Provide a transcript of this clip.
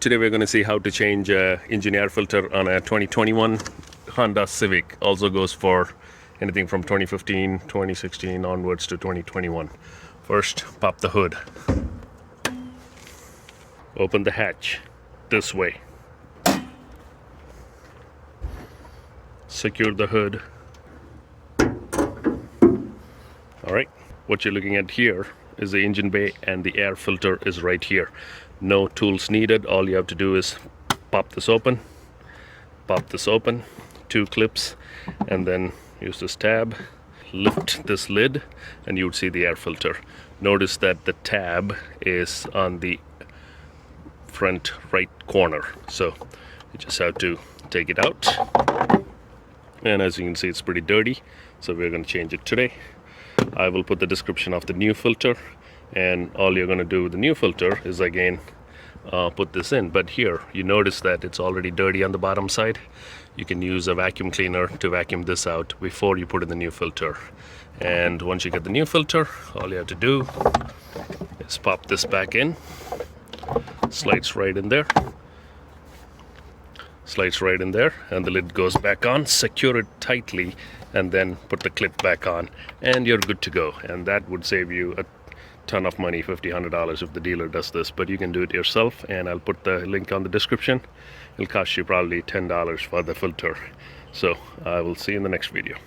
Today we're going to see how to change engine air filter on a 2021 Honda Civic. Also goes for anything from 2015, 2016 onwards to 2021. First, pop the hood. Open the hatch this way. Secure the hood. Alright, what you're looking at here is the engine bay and the air filter is right here. No tools needed. All you have to do is pop this open, two clips, and then use this tab, lift this lid, and you would see the air filter. Notice that the tab is on the front right corner, so you just have to take it out. And as you can see, it's pretty dirty, so we're going to change it today. I will put the description of the new filter, and all you're going to do with the new filter is again put this in. But here you notice that it's already dirty on the bottom side. You can use a vacuum cleaner to vacuum this out before you put in the new filter. And once you get the new filter, all you have to do is pop this back in. Slides right in there, and the lid goes back on. Secure it tightly and then put the clip back on, and you're good to go. And that would save you a ton of money, $50-$100 if the dealer does this, but you can do it yourself, and I'll put the link on the description. It'll cost you probably $10 for the filter. So I will see you in the next video.